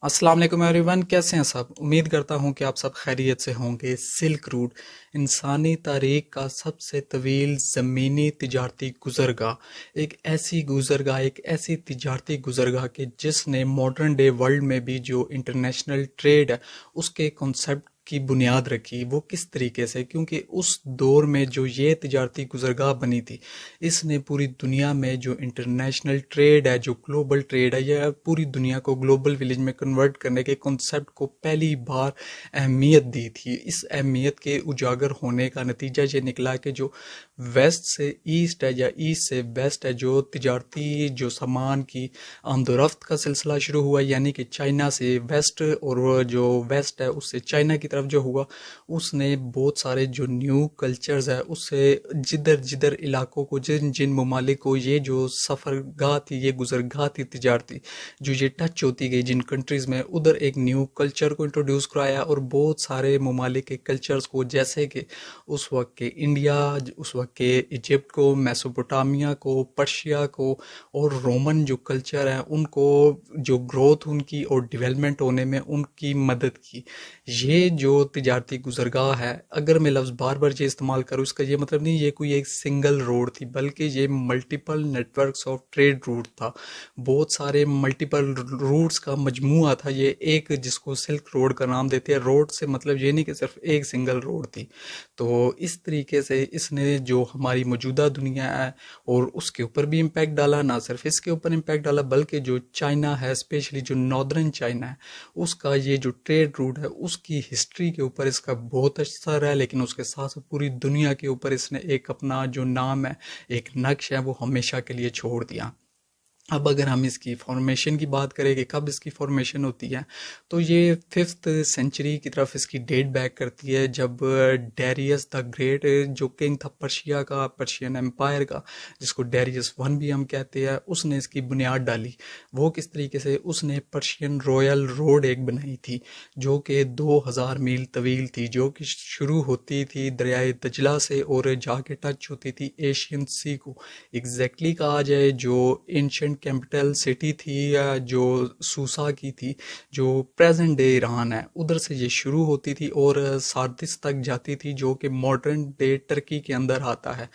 السلام علیکم every one, کیسے ہیں سب؟ امید کرتا ہوں کہ آپ سب خیریت سے ہوں گے۔ سلک روٹ انسانی تاریخ کا سب سے طویل زمینی تجارتی گزرگاہ، ایک ایسی تجارتی گزرگاہ کہ جس نے ماڈرن ڈے ورلڈ میں بھی جو انٹرنیشنل ٹریڈ ہے اس کے کنسیپٹ کی بنیاد رکھی۔ وہ کس طریقے سے؟ کیونکہ اس دور میں جو یہ تجارتی گزرگاہ بنی تھی، اس نے پوری دنیا میں جو انٹرنیشنل ٹریڈ ہے، جو گلوبل ٹریڈ ہے، یا پوری دنیا کو گلوبل ولیج میں کنورٹ کرنے کے کنسیپٹ کو پہلی بار اہمیت دی تھی۔ اس اہمیت کے اجاگر ہونے کا نتیجہ یہ نکلا کہ جو ویسٹ سے ایسٹ ہے یا ایسٹ سے ویسٹ ہے، جو تجارتی جو سامان کی آمد و رفت کا سلسلہ شروع ہوا، یعنی کہ چائنا سے ویسٹ، اور وہ جو ویسٹ ہے اس سے چائنا کی طرف جو ہوا، اس نے بہت سارے جو نیو کلچرز ہے اس سے جدھر علاقوں کو، جن ممالک کو یہ جو سفرگاہ تھی، یہ گزرگاہ تھی تجارتی، جو یہ ٹچ ہوتی گئی جن کنٹریز میں، ادھر ایک نیو کلچر کو انٹروڈیوس کرایا، اور بہت سارے ممالک کے کلچرز کو، جیسے کہ اس وقت کے انڈیا، اس وقت کے ایجپٹ کو، میسوپوٹامیا کو، پرشیا کو، اور رومن جو کلچر ہیں ان کو، جو گروتھ ان کی اور ڈیولپمنٹ ہونے میں ان کی مدد کی۔ یہ جو تجارتی گزرگاہ ہے، اگر میں لفظ بار بار یہ استعمال کروں، اس کا یہ مطلب نہیں یہ کوئی ایک سنگل روڈ تھی، بلکہ یہ multiple networks of trade route تھا۔ بہت سارے ملٹیپل روٹس کا مجموعہ تھا یہ ایک، جس کو سلک روڈ کا نام دیتے ہیں۔ روڈ سے مطلب یہ نہیں کہ صرف ایک سنگل روڈ تھی۔ تو اس طریقے سے اس نے جو ہماری موجودہ دنیا ہے اور اس کے اوپر بھی امپیکٹ ڈالا، نہ صرف اس کے اوپر امپیکٹ ڈالا بلکہ جو چائنا ہے، اسپیشلی جو ناردرن چائنا ہے، اس کا یہ جو ٹریڈ روٹ ہے اس کی ہسٹری کے اوپر اس کا بہت اثر ہے، لیکن اس کے ساتھ ساتھ پوری دنیا کے اوپر اس نے ایک اپنا جو نام ہے، ایک نقش ہے، وہ ہمیشہ کے لیے چھوڑ دیا۔ اب اگر ہم اس کی فارمیشن کی بات کریں کہ کب اس کی فارمیشن ہوتی ہے، تو یہ 5th سینچری کی طرف اس کی ڈیٹ بیک کرتی ہے، جب ڈیریس دا گریٹ جو کنگ تھا پرشیا کا، پرشین امپائر کا، جس کو ڈیریس ون بھی ہم کہتے ہیں، اس نے اس کی بنیاد ڈالی۔ وہ کس طریقے سے؟ اس نے پرشین رویل روڈ ایک بنائی تھی، جو کہ 2000 میل طویل تھی، جو کہ شروع ہوتی تھی دریائے دجلہ سے اور جا کے ٹچ ہوتی تھی ایشین سی کو۔ ایگزیکٹلی کہا جائے جو اینشنٹ کیپٹل سٹی تھی، جو سوسا کی تھی، جو پریزنٹ ڈے ایران ہے، ادھر سے یہ شروع ہوتی تھی اور ساردس تک جاتی تھی، جو کہ ماڈرن ڈے ترکی کے اندر آتا ہے۔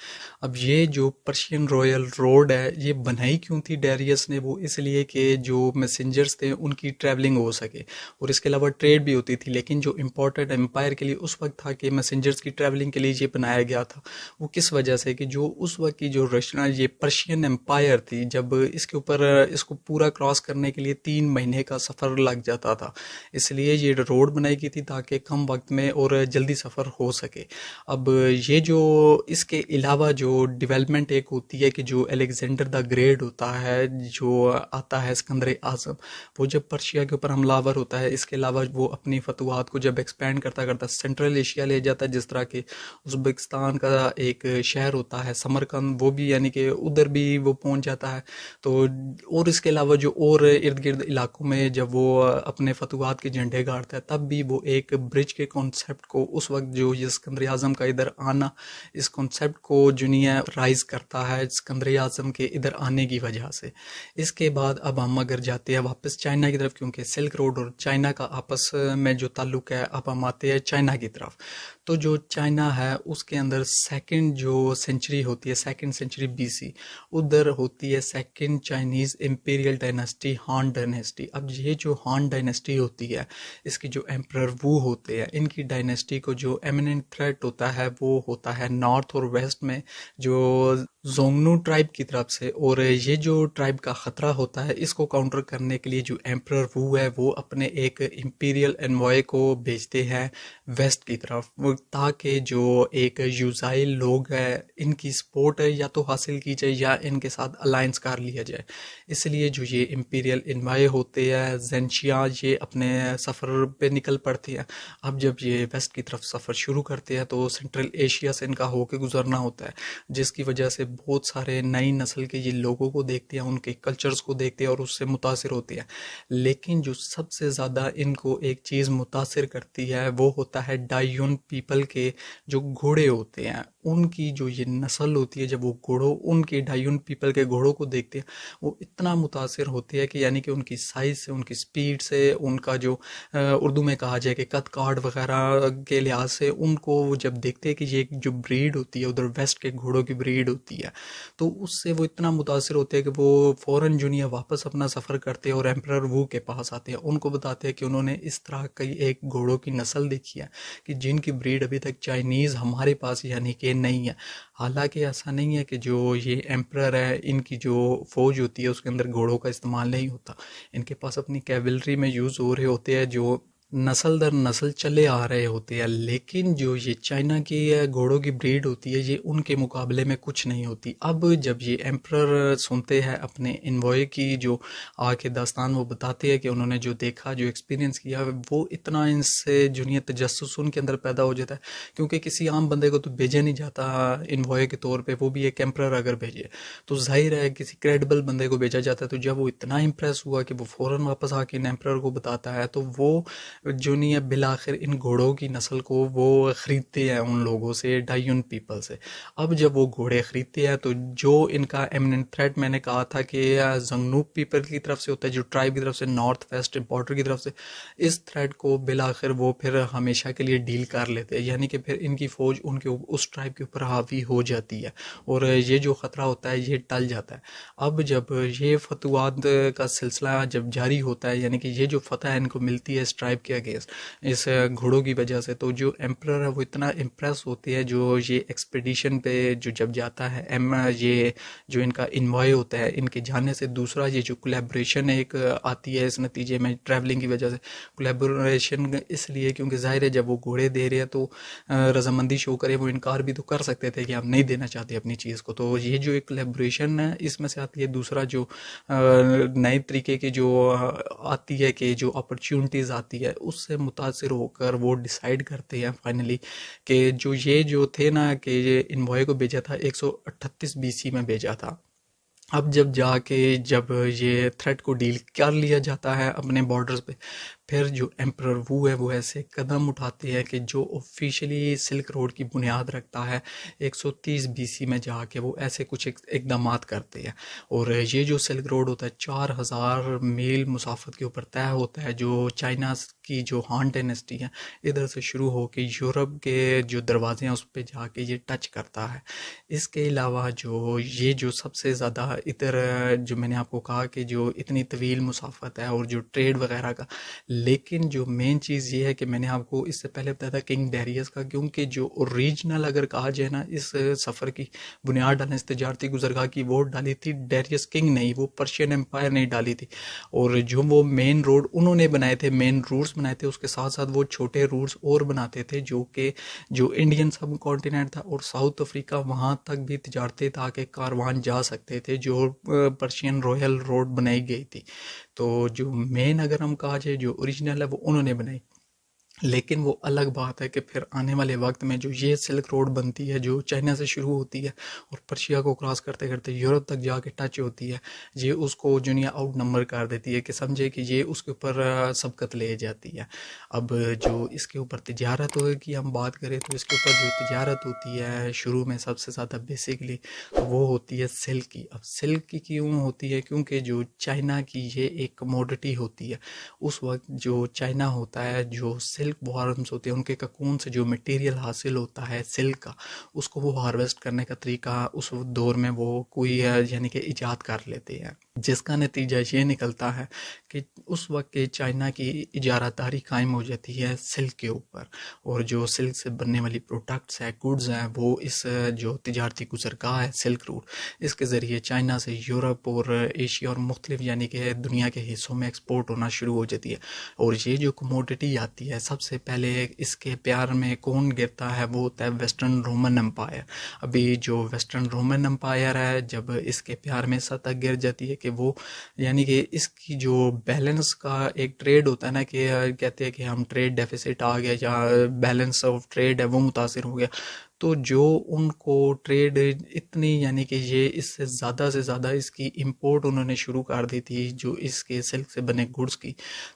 اب یہ جو پرشین رویل روڈ ہے، یہ بنائی کیوں تھی ڈیریس نے؟ وہ اس لیے کہ جو میسنجرز تھے ان کی ٹریولنگ ہو سکے، اور اس کے علاوہ ٹریڈ بھی ہوتی تھی، لیکن جو امپورٹنٹ امپائر کے لیے اس وقت تھا کہ میسنجرز کی ٹریولنگ کے لیے یہ بنایا گیا تھا۔ وہ کس وجہ سے کہ جو اس وقت کی جو یہ پرشین امپائر تھی، جب اس کے اوپر اس کو پورا کراس کرنے کے لیے 3 مہینے کا سفر لگ جاتا تھا، اس لیے یہ روڈ بنائی گئی تھی تاکہ کم وقت میں اور جلدی سفر ہو سکے۔ اب یہ جو اس کے علاوہ جو ڈیولپمنٹ ایک ہوتی ہے کہ جو الیگزینڈر دا گریٹ ہوتا ہے، جو آتا ہے اسکندر اعظم، وہ جب پرشیا کے اوپر حملہ آور ہوتا ہے، اس کے علاوہ وہ اپنی فتوحات کو جب ایکسپینڈ کرتا کرتا سینٹرل ایشیا لے جاتا ہے، جس طرح کہ ازبکستان کا ایک شہر ہوتا ہے سمرقند، وہ بھی یعنی کہ ادھر بھی وہ پہنچ جاتا ہے۔ تو اور اس کے علاوہ جو اور ارد گرد علاقوں میں جب وہ اپنے فتوحات کے جھنڈے گاڑتا ہے، تب بھی وہ ایک برج کے کانسیپٹ کو، اس وقت جو یہ اسکندر اعظم کا ادھر آنا، اس کانسیپٹ کو جو نہیں ہے رائز کرتا ہے اسکندر اعظم کے ادھر آنے کی وجہ سے۔ اس کے بعد اب ہم اگر جاتے ہیں واپس چائنا کی طرف، کیونکہ سلک روڈ اور چائنا کا آپس میں جو تعلق ہے، اب ہم آتے ہیں چائنا کی طرف۔ تو جو چائنا ہے اس کے اندر سیکنڈ جو سینچری ہوتی ہے، 2nd سینچری BC، ادھر ہوتی ہے سیکنڈ چائنیز امپیریل ڈائناسٹی، ہان ڈائناسٹی۔ اب یہ جو ہان ڈائناسٹی ہوتی ہے، اس کی جو ایمپرر وو ہوتے ہیں، ان کی ڈائناسٹی کو جو ایمیننٹ تھریٹ ہوتا ہے وہ ہوتا ہے نارتھ اور ویسٹ میں جو زونگنو ٹرائب کی طرف سے، اور یہ جو ٹرائب کا خطرہ ہوتا ہے اس کو کاؤنٹر کرنے کے لیے جو ایمپرر وو ہے وہ اپنے ایک امپیریل انوائے کو بھیجتے ہیں ویسٹ کی طرف، تاکہ جو ایک یوزائل لوگ ہیں ان کی سپورٹ ہے یا تو حاصل کی جائے یا ان کے ساتھ الائنس کر لیا جائے۔ اس لیے جو یہ امپیریل انوائے ہوتے ہیں زینشیاں، یہ اپنے سفر پہ نکل پڑتے ہیں۔ اب جب یہ ویسٹ کی طرف سفر شروع کرتے ہیں تو سینٹرل ایشیا سے ان کا ہو کے گزرنا ہوتا ہے، جس کی وجہ سے بہت سارے نئی نسل کے یہ لوگوں کو دیکھتے ہیں، ان کے کلچرز کو دیکھتے ہیں اور اس سے متاثر ہوتے ہیں۔ لیکن جو سب سے زیادہ ان کو ایک چیز متاثر کرتی ہے وہ ہوتا ہے ڈائیون پیپل کے جو گھوڑے ہوتے ہیں، ان کی جو یہ نسل ہوتی ہے، جب وہ گھوڑوں ان کے ڈائیون پیپل کے گھوڑوں کو دیکھتے ہیں، وہ اتنا متاثر ہوتی ہے کہ یعنی کہ ان کی سائز سے، ان کی سپیڈ سے، ان کا جو اردو میں کہا جائے کہ قد کاٹ وغیرہ کے لحاظ سے ان کو وہ جب دیکھتے ہیں کہ یہ جو بریڈ ہوتی ہے ادھر ویسٹ کے گھوڑوں کی بریڈ ہوتی ہے، تو اس سے وہ اتنا متاثر ہوتے ہیں کہ وہ فوراً جنیا واپس اپنا سفر کرتے ہیں اور ایمپرر وو کے پاس آتے ہیں، ان کو بتاتے ہیں کہ انہوں نے اس طرح کی ایک گھوڑوں کی نسل دیکھی ہے کہ جن کی بریڈ ابھی تک چائنیز ہمارے پاس یعنی کہ نہیں ہے۔ حالانکہ ایسا نہیں ہے کہ جو یہ ایمپرر ہے ان کی جو فوج ہوتی ہے اس کے اندر گھوڑوں کا استعمال نہیں ہوتا، ان کے پاس اپنی کیولری میں یوز ہو رہے ہوتے ہیں جو نسل در نسل چلے آ رہے ہوتے ہیں، لیکن جو یہ چائنا کی گھوڑوں کی بریڈ ہوتی ہے یہ ان کے مقابلے میں کچھ نہیں ہوتی۔ اب جب یہ ایمپرر سنتے ہیں اپنے انوائے کی جو آ کے داستان وہ بتاتے ہیں کہ انہوں نے جو دیکھا، جو ایکسپیرینس کیا، وہ اتنا ان سے جنیا تجسس ان کے اندر پیدا ہو جاتا ہے، کیونکہ کسی عام بندے کو تو بھیجا نہیں جاتا انوائے کے طور پہ، وہ بھی ایک ایمپرر اگر بھیجے تو ظاہر ہے کسی کریڈیبل بندے کو بھیجا جاتا ہے۔ تو جب وہ اتنا امپریس ہوا کہ وہ فوراً واپس آ کے ان ایمپرر کو بتاتا ہے، تو وہ جو نہیں ہے بالآخر ان گھوڑوں کی نسل کو وہ خریدتے ہیں ان لوگوں سے، ڈائیون پیپل سے۔ اب جب وہ گھوڑے خریدتے ہیں تو جو ان کا ایمننٹ تھریٹ میں نے کہا تھا کہ زنگنوک پیپل کی طرف سے ہوتا ہے، جو ٹرائب کی طرف سے، نارتھ ویسٹ بارڈر کی طرف سے، اس تھریٹ کو بالآخر وہ پھر ہمیشہ کے لیے ڈیل کر لیتے ہیں، یعنی کہ پھر ان کی فوج ان کے اس ٹرائب کے اوپر حاوی ہو جاتی ہے اور یہ جو خطرہ ہوتا ہے یہ ٹل جاتا ہے۔ اب جب یہ فتوحات کا سلسلہ جب جاری ہوتا ہے، یعنی کہ یہ جو فتح ان کو ملتی ہے اس ٹرائب کے اگینسٹ اس گھوڑوں کی وجہ سے، تو جو ایمپرر ہے وہ اتنا امپریس ہوتے ہیں جو یہ ایکسپیڈیشن پہ جو جب جاتا ہے، یہ جو ان کا انوائے ہوتا ہے ان کے جانے سے، دوسرا یہ جو کولیبریشن ایک آتی ہے اس نتیجے میں ٹریولنگ کی وجہ سے، کولیبریشن اس لیے کیونکہ ظاہر ہے جب وہ گھوڑے دے رہے ہیں تو رضامندی شو کرے، وہ انکار بھی تو کر سکتے تھے کہ ہم نہیں دینا چاہتے اپنی چیز کو، تو یہ جو ایک کولیبریشن ہے اس میں سے آتی ہے۔ دوسرا جو نئے طریقے کی جو آتی ہے کہ جو اپرچونٹیز آتی ہے اس سے متاثر ہو کر وہ ڈیسائیڈ کرتے ہیں فائنلی کہ جو تھے نا کہ یہ انوائے کو بھیجا تھا 138 BC میں بھیجا تھا، اب جب یہ تھریٹ کو ڈیل کر لیا جاتا ہے اپنے بارڈرز پہ، پھر جو ایمپرر وو ہے وہ ایسے قدم اٹھاتے ہیں کہ جو آفیشلی سلک روڈ کی بنیاد رکھتا ہے 130 BC میں جا کے وہ ایسے کچھ اقدامات کرتے ہیں، اور یہ جو سلک روڈ ہوتا ہے 4000 میل مسافت کے اوپر طے ہوتا ہے، جو چائنا کی جو ہان ڈائنیسٹی ہے ادھر سے شروع ہو کے یورپ کے جو دروازے ہیں اس پہ جا کے یہ ٹچ کرتا ہے۔ اس کے علاوہ یہ جو سب سے زیادہ ادھر جو میں نے آپ کو کہا کہ جو اتنی طویل مسافت ہے اور جو ٹریڈ وغیرہ کا، لیکن جو مین چیز یہ ہے کہ میں نے آپ کو اس سے پہلے بتایا تھا کنگ ڈیریس کا، کیونکہ جو اوریجنل اگر کہا جائے نا اس سفر کی بنیاد ڈالنے اس تجارتی گزرگاہ کی وہ ڈالی تھی ڈیریس کنگ نہیں، وہ پرشین امپائر نے ڈالی تھی، اور جو وہ مین روڈ انہوں نے بنائے تھے، مین روٹس بنائے تھے، اس کے ساتھ ساتھ وہ چھوٹے روٹس اور بناتے تھے جو کہ جو انڈین سب کانٹیننٹ تھا اور ساؤتھ افریقہ وہاں تک بھی تجارتیں تاکہ کاروان جا سکتے تھے، جو پرشین رویل روڈ بنائی گئی تھی۔ تو جو مین اگر ہم کہا جائے جو اوریجنل ہے وہ انہوں نے بنائی، لیکن وہ الگ بات ہے کہ پھر آنے والے وقت میں جو یہ سلک روڈ بنتی ہے جو چائنا سے شروع ہوتی ہے اور پرشیا کو کراس کرتے کرتے یورپ تک جا کے ٹچ ہوتی ہے، یہ اس کو دنیا آؤٹ نمبر کر دیتی ہے کہ سمجھے کہ یہ اس کے اوپر سبقت لے جاتی ہے۔ اب جو اس کے اوپر تجارت کی ہم بات کریں تو اس کے اوپر جو تجارت ہوتی ہے شروع میں سب سے زیادہ بیسکلی وہ ہوتی ہے سلک کی۔ اب سلک کی کیوں ہوتی ہے؟ کیونکہ جو چائنا کی یہ ایک کموڈٹی ہوتی ہے، اس وقت جو چائنا ہوتا ہے جو سلک وارمز ہوتے ہیں ان کے ککون سے جو مٹیریل حاصل ہوتا ہے سلک کا، اس کو وہ ہارویسٹ کرنے کا طریقہ اس دور میں وہ کوئی یعنی کہ ایجاد کر لیتے ہیں، جس کا نتیجہ یہ نکلتا ہے کہ اس وقت کے چائنا کی اجارہ داری قائم ہو جاتی ہے سلک کے اوپر، اور جو سلک سے بننے والی پروڈکٹس ہیں، گوڈز ہیں، وہ اس جو تجارتی گزرگاہ ہے سلک روٹ، اس کے ذریعے چائنا سے یورپ اور ایشیا اور مختلف یعنی کہ دنیا کے حصوں میں ایکسپورٹ ہونا شروع ہو جاتی ہے۔ اور یہ جو کموڈٹی آتی ہے سب سے پہلے اس کے پیار میں کون گرتا ہے؟ وہ ہوتا ہے ویسٹرن رومن امپائر۔ ابھی جو ویسٹرن رومن امپائر ہے جب اس کے پیار میں سطح گر جاتی ہے کہ وہ یعنی کہ اس کی جو بیلنس کا ایک ٹریڈ ہوتا ہے نا کہ کہتے ہیں کہ ہم ٹریڈ ڈیفیسٹ آ گیا یا بیلنس آف ٹریڈ ہے وہ متاثر ہو گیا، تو جو ان کو ٹریڈ اتنی یعنی کہ یہ اس سے زیادہ اس کی امپورٹ انہوں نے شروع کر دی تھی جو اس کے سلک سے بنے گڈس کی،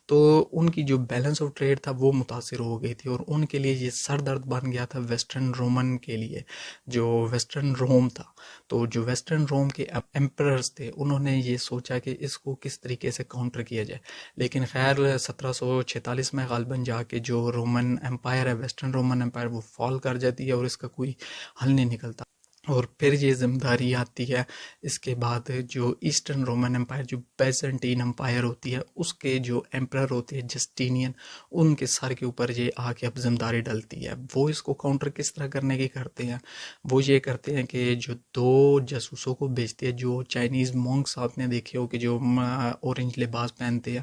تو ان کی جو بیلنس آف ٹریڈ تھا وہ متاثر ہو گئی تھی، اور ان کے لیے یہ سر درد بن گیا تھا ویسٹرن رومن کے لیے، جو ویسٹرن روم تھا۔ تو جو ویسٹرن روم کے ایمپررز تھے انہوں نے یہ سوچا کہ اس کو کس طریقے سے کاؤنٹر کیا جائے، لیکن خیر 1746 میں غالباً جا کے جو رومن امپائر ہے، ویسٹرن رومن امپائر، وہ فال کر جاتی ہے اور اس کا کوئی حل نہیں نکلتا۔ اور پھر یہ ذمہ داری آتی ہے اس کے بعد جو ایسٹرن رومن امپائر، جو بیزنٹین امپائر ہوتی ہے، اس کے جو ایمپرر ہوتے ہیں جسٹینین، ان کے سر کے اوپر یہ آ کے اب ذمہ داری ڈلتی ہے۔ وہ اس کو کاؤنٹر کس طرح کرنے کی کرتے ہیں؟ وہ یہ کرتے ہیں کہ جو دو جاسوسوں کو بھیجتے ہیں، جو چائنیز مونکس آپ نے دیکھے ہو کہ جو اورنج لباس پہنتے ہیں،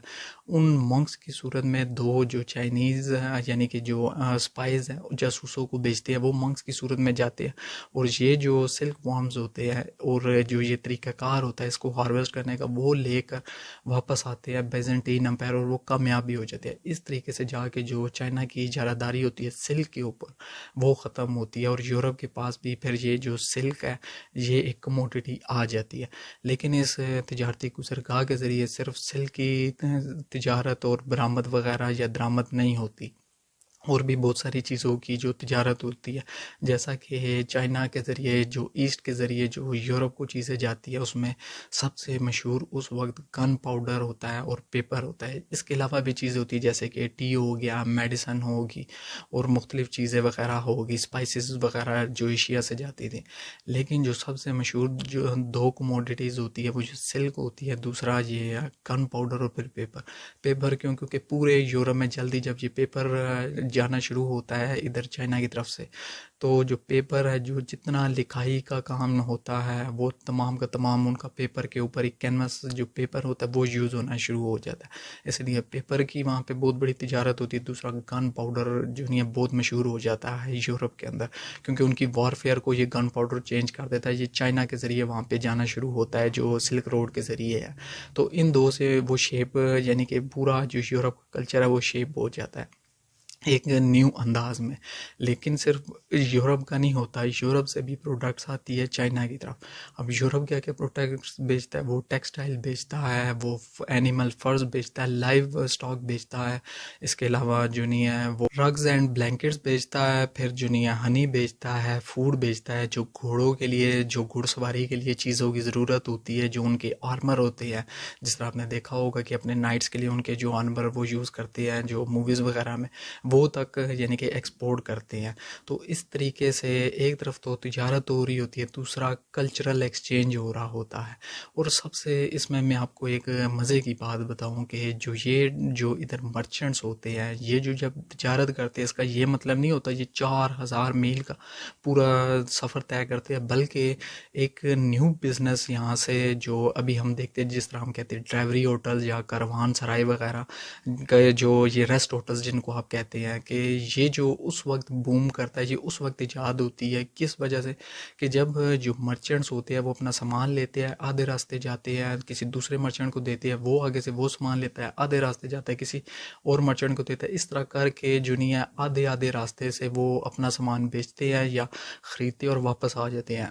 ان مونکس کی صورت میں دو جو چائنیز یعنی کہ جو اسپائز ہیں، جاسوسوں کو بھیجتے ہیں، وہ مونکس کی صورت میں جاتے ہیں، اور یہ جو سلک وارمز ہوتے ہیں اور جو یہ طریقہ کار ہوتا ہے اس کو ہارویسٹ کرنے کا، وہ لے کر واپس آتے ہیں بیزنٹین امپائر، اور وہ کامیاب بھی ہو جاتے ہیں۔ اس طریقے سے جا کے جو چائنا کی اجارہ داری ہوتی ہے سلک کے اوپر وہ ختم ہوتی ہے، اور یورپ کے پاس بھی پھر یہ جو سلک ہے یہ ایک کموڈٹی آ جاتی ہے۔ لیکن اس تجارتی گزرگاہ کے ذریعے صرف سلک کی تجارت اور برآمد وغیرہ یا درآمد نہیں ہوتی، اور بھی بہت ساری چیزوں کی جو تجارت ہوتی ہے، جیسا کہ چائنا کے ذریعے، جو ایسٹ کے ذریعے جو یورپ کو چیزیں جاتی ہے، اس میں سب سے مشہور اس وقت گن پاؤڈر ہوتا ہے اور پیپر ہوتا ہے۔ اس کے علاوہ بھی چیزیں ہوتی ہیں جیسے کہ ٹی ہو گیا، میڈیسن ہوگی، اور مختلف چیزیں وغیرہ ہوگی، اسپائسز وغیرہ جو ایشیا سے جاتی تھیں۔ لیکن جو سب سے مشہور جو دو کموڈیٹیز ہوتی ہے وہ جو سلک ہوتی ہے، دوسرا یہ گن پاؤڈر اور پھر پیپر۔ پیپر کیوں؟ کیونکہ پورے یورپ میں جلدی جب یہ پیپر جانا شروع ہوتا ہے ادھر چائنا کی طرف سے، تو جو پیپر ہے، جو جتنا لکھائی کا کام ہوتا ہے، وہ تمام کا تمام ان کا پیپر کے اوپر ایک کینوس جو پیپر ہوتا ہے وہ یوز ہونا شروع ہو جاتا ہے، اس لیے پیپر کی وہاں پہ بہت بڑی تجارت ہوتی ہے۔ دوسرا گن پاؤڈر جو ہے بہت مشہور ہو جاتا ہے یورپ کے اندر، کیونکہ ان کی وارفیئر کو یہ گن پاؤڈر چینج کر دیتا ہے، یہ چائنا کے ذریعے وہاں پہ جانا شروع ہوتا ہے جو سلک روڈ کے ذریعے ہے۔ تو ان دو سے وہ شیپ یعنی کہ پورا جو یورپ کا کلچر ہے وہ شیپ ہو جاتا ہے ایک نیو انداز میں۔ لیکن صرف یورپ کا نہیں ہوتا، یورپ سے بھی پروڈکٹس آتی ہے چائنا کی طرف۔ اب یورپ کیا کیا پروڈکٹس بیچتا ہے؟ وہ ٹیکسٹائل بیچتا ہے، وہ اینیمل فرز بیچتا ہے، لائیو اسٹاک بیچتا ہے، اس کے علاوہ جو نہیں ہے وہ رگز اینڈ بلینکٹس بیچتا ہے، پھر جو نہیں ہے ہنی بیچتا ہے، فوڈ بیچتا ہے، جو گھوڑوں کے لیے، جو گھڑ سواری کے لیے چیزوں کی ضرورت ہوتی ہے، جو ان کے آرمر ہوتے ہیں، جس طرح آپ نے دیکھا ہوگا کہ اپنے نائٹس کے لیے ان کے جو آرمر وہ یوز کرتے ہیں جو موویز وغیرہ میں، وہ تک یعنی کہ ایکسپورٹ کرتے ہیں۔ تو اس طریقے سے ایک طرف تو تجارت ہو رہی ہوتی ہے، دوسرا کلچرل ایکسچینج ہو رہا ہوتا ہے۔ اور سب سے اس میں آپ کو ایک مزے کی بات بتاؤں کہ جو ادھر مرچنٹس ہوتے ہیں، یہ جو جب تجارت کرتے ہیں، اس کا یہ مطلب نہیں ہوتا یہ 4000 میل کا پورا سفر طے کرتے ہیں، بلکہ ایک نیو بزنس یہاں سے جو ابھی ہم دیکھتے ہیں، جس طرح ہم کہتے ہیں ڈرائیوری ہوٹل یا کاروان سرائے وغیرہ کا، جو یہ ریسٹ ہوٹلز جن کو آپ کہتے ہیں، کہ یہ جو اس وقت بوم کرتا ہے، یہ اس وقت ایجاد ہوتی ہے کس وجہ سے؟ کہ جب جو مرچنٹس ہوتے ہیں وہ اپنا سامان لیتے ہیں، آدھے راستے جاتے ہیں کسی دوسرے مرچنٹ کو دیتے ہیں، وہ آگے سے وہ سامان لیتا ہے، آدھے راستے جاتا ہے کسی اور مرچنٹ کو دیتا ہے، اس طرح کر کے جو نہیں ہے آدھے راستے سے وہ اپنا سامان بیچتے ہیں یا خریدتے اور واپس آ جاتے ہیں۔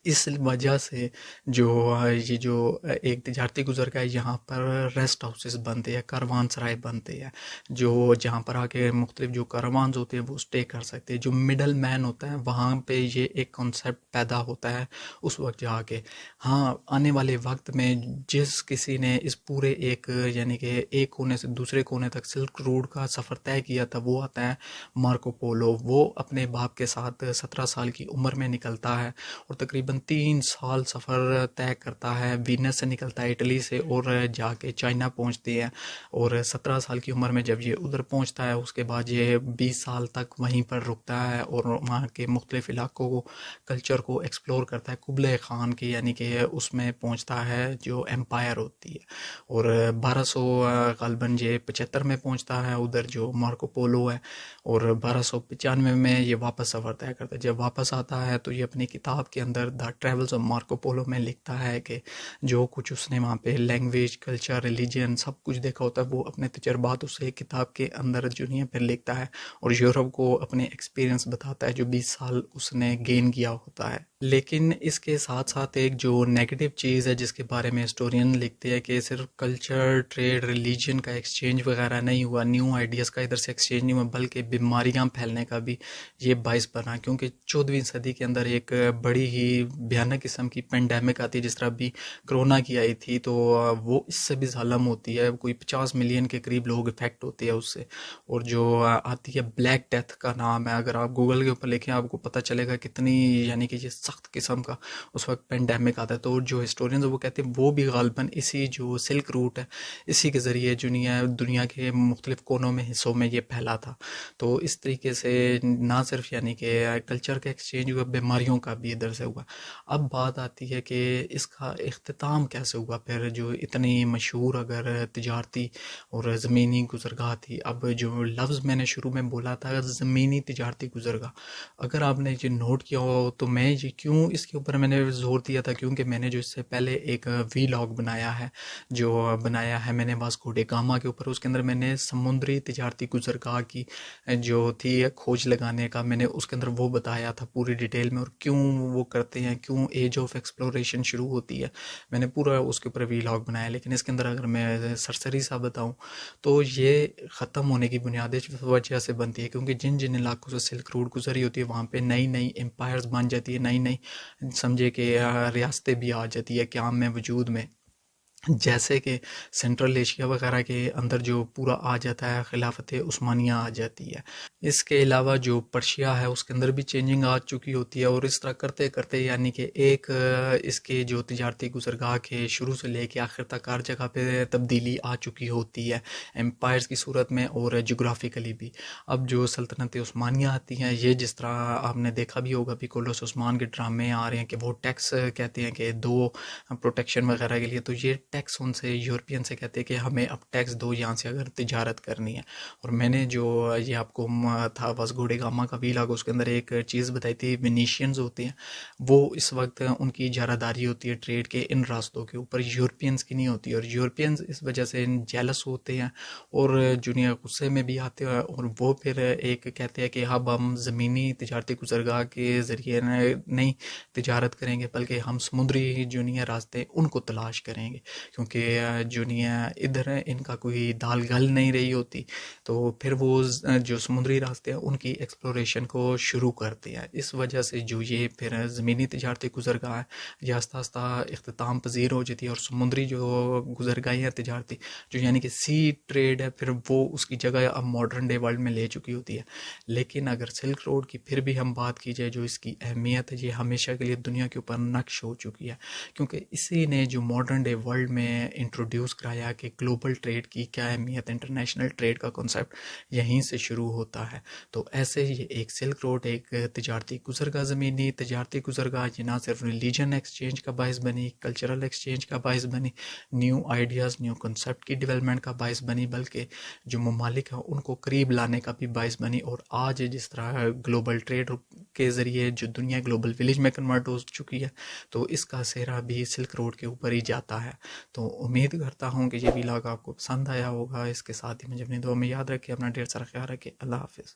اس وجہ سے یہ جو ایک تجارتی گزرگاہ ہے، یہاں پر ریسٹ ہاؤسز بنتے ہیں، کاروان سرائے بنتے ہیں، جو جہاں پر آ کے مختلف جو کاروانز ہوتے ہیں وہ اسٹے کر سکتے ہیں۔ جو مڈل مین ہوتا ہے وہاں پہ یہ ایک کنسیپٹ پیدا ہوتا ہے اس وقت جا کے۔ ہاں، آنے والے وقت میں جس کسی نے اس پورے ایک یعنی کہ ایک کونے سے دوسرے کونے تک سلک روڈ کا سفر طے کیا تھا، وہ آتا ہے مارکو پولو۔ وہ اپنے باپ کے ساتھ 17 سال کی عمر میں نکلتا ہے اور تقریباً 3 سال سفر طے کرتا ہے، وینس سے نکلتا ہے اٹلی سے، اور جا کے چائنا پہنچتے ہیں، اور 17 سال کی عمر میں جب یہ ادھر پہنچتا ہے اس کے بعد یہ 20 سال تک وہیں پر رکتا ہے اور وہاں کے مختلف علاقوں کو، کلچر کو ایکسپلور کرتا ہے، قبلۂ خان کی یعنی کہ اس میں پہنچتا ہے جو ایمپائر ہوتی ہے، اور 1200 غالباً یہ 75 میں پہنچتا ہے ادھر جو مارکو پولو ہے، اور 1295 میں یہ واپس سفر طے کرتا ہے۔ جب واپس آتا ہے تو یہ اپنی کتاب کے اندر دا ٹریولز آف مارکو پولو میں لکھتا ہے کہ جو کچھ اس نے وہاں پہ لینگویج، کلچر، ریلیجن سب کچھ دیکھا ہوتا ہے وہ اپنے تجربات اسے کتاب کے اندر جو نہیں پھر لکھتا ہے، اور یورپ کو اپنے ایکسپیرینس بتاتا ہے جو 20 سال اس نے گین کیا ہوتا ہے۔ لیکن اس کے ساتھ ساتھ ایک جو نیگیٹو چیز ہے جس کے بارے میں ہسٹورین لکھتے ہیں کہ صرف کلچر، ٹریڈ، ریلیجن کا ایکسچینج وغیرہ نہیں ہوا، نیو آئیڈیاز کا ادھر سے ایکسچینج نہیں ہوا، بلکہ بیماریاں پھیلنے کا بھی یہ باعث بنا، کیونکہ 14ویں صدی کے اندر ایک بڑی ہی بھیانک قسم کی پینڈیمک آتی ہے، جس طرح ابھی کرونا کی آئی تھی، تو وہ اس سے بھی ظالم ہوتی ہے، کوئی 50 ملین کے قریب لوگ افیکٹ ہوتے ہیں اس سے۔ اور جو آتی ہے بلیک ڈیتھ کا نام ہے، اگر آپ گوگل کے اوپر لکھیں آپ کو پتہ چلے گا کتنی یعنی کہ یہ سخت قسم کا اس وقت پینڈیمک آتا ہے۔ تو جو ہسٹورینز وہ کہتے ہیں وہ بھی غالباً اسی جو سلک روٹ ہے اسی کے ذریعے دنیا کے مختلف کونوں میں حصوں میں یہ پھیلا تھا۔ تو اس طریقے سے نہ صرف یعنی کہ کلچر کا ایکسچینج ہوا، بیماریوں کا بھی ادھر سے ہوا۔ اب بات آتی ہے کہ اس کا اختتام کیسے ہوا پھر، جو اتنی مشہور اگر تجارتی اور زمینی گزرگاہ تھی۔ اب جو لفظ میں نے شروع میں بولا تھا زمینی تجارتی گزرگاہ، اگر آپ نے یہ نوٹ کیا ہو تو میں یہ کیوں اس کے اوپر میں نے زور دیا تھا، کیونکہ میں نے جو اس سے پہلے ایک وی لاگ بنایا ہے، میں نے واسکو ڈے گاما کے اوپر، اس کے اندر میں نے سمندری تجارتی گزرگاہ کی جو تھی کھوج لگانے کا، میں نے اس کے اندر وہ بتایا تھا پوری ڈیٹیل میں، اور کیوں وہ کرتے ہیں، کیوں ایج آف ایکسپلوریشن شروع ہوتی ہے، میں نے پورا اس کے اوپر وی لاگ بنایا۔ لیکن اس کے اندر اگر میں سرسری سا بتاؤں تو یہ ختم ہونے کی بنیاد اس وجہ سے بنتی ہے کیونکہ جن جن علاقوں سے سلک روڈ گزری ہوتی ہے وہاں پہ نئی نئی امپائرز بن جاتی ہے، نئی نئی سمجھے کہ ریاستیں بھی آ جاتی ہے قیام میں، وجود میں، جیسے کہ سینٹرل ایشیا وغیرہ کے اندر جو پورا آ جاتا ہے، خلافت عثمانیہ آ جاتی ہے۔ اس کے علاوہ جو پرشیا ہے اس کے اندر بھی چینجنگ آ چکی ہوتی ہے، اور اس طرح کرتے کرتے یعنی کہ ایک اس کے جو تجارتی گزرگاہ کے شروع سے لے کے آخر تک ہر جگہ پہ تبدیلی آ چکی ہوتی ہے، امپائرز کی صورت میں اور جغرافیکلی بھی۔ اب جو سلطنت عثمانیہ آتی ہیں، یہ جس طرح آپ نے دیکھا بھی ہوگا پیکولوس عثمان کے ڈرامے آ رہے ہیں کہ وہ ٹیکس کہتے ہیں کہ دو پروٹیکشن وغیرہ کے لیے، تو یہ ٹیکس ان سے یورپین سے کہتے ہیں کہ ہمیں اب ٹیکس دو یہاں سے اگر تجارت کرنی ہے۔ اور میں نے جو یہ آپ کو تھا واسکو ڈے گاما کا وی لاگ، اس کے اندر ایک چیز بتائی تھی، ونیشینز ہوتے ہیں وہ اس وقت ان کی اجارہ داری ہوتی ہے ٹریڈ کے ان راستوں کے اوپر، یورپینز کی نہیں ہوتی، اور یورپینز اس وجہ سے جیلس ہوتے ہیں اور دنیا غصے میں بھی آتے ہیں، اور وہ پھر ایک کہتے ہیں کہ اب ہم زمینی تجارتی گزرگاہ کے ذریعے نہیں تجارت کریں گے بلکہ ہم سمندری جو نہیں راستے ان کو تلاش کریں گے، کیونکہ جو نہیں ادھر ان کا کوئی دال گل نہیں رہی ہوتی، تو پھر وہ جو سمندری راستے ہیں ان کی ایکسپلوریشن کو شروع کرتے ہیں۔ اس وجہ سے جو یہ پھر زمینی تجارتی گزرگاہ ہے یہ آہستہ آہستہ اختتام پذیر ہو جاتی ہے، اور سمندری جو گزرگاہیں ہیں تجارتی جو یعنی کہ سی ٹریڈ ہے پھر وہ اس کی جگہ اب ماڈرن ڈے ورلڈ میں لے چکی ہوتی ہے۔ لیکن اگر سلک روڈ کی پھر بھی ہم بات کی جائے، جو اس کی اہمیت ہے یہ ہمیشہ کے لیے دنیا کے اوپر نقش ہو چکی ہے، کیونکہ اسی نے جو ماڈرن ڈے ورلڈ میں انٹروڈیوس کرایا کہ گلوبل ٹریڈ کی کیا اہمیت، انٹرنیشنل ٹریڈ کا کنسیپٹ یہیں سے شروع ہوتا ہے۔ تو ایسے ہی ایک سلک روڈ ایک تجارتی گزرگاہ، زمینی تجارتی گزرگاہ، یہ نہ صرف ریلیجن ایکسچینج کا باعث بنی، کلچرل ایکسچینج کا باعث بنی، نیو آئیڈیاز، نیو کنسیپٹ کی ڈیولپمنٹ کا باعث بنی، بلکہ جو ممالک ہیں ان کو قریب لانے کا بھی باعث بنی۔ اور آج جس طرح گلوبل ٹریڈ کے ذریعے جو دنیا گلوبل ولیج میں کنورٹ ہو چکی ہے، تو اس کا سہرا بھی سلک روڈ کے اوپر ہی جاتا ہے۔ تو امید کرتا ہوں کہ یہ ویلاگ آپ کو پسند آیا ہوگا، اس کے ساتھ ہی مجھے اپنی دعا میں یاد رکھے، اپنا ڈھیر سارا خیال رکھے، اللہ حافظ۔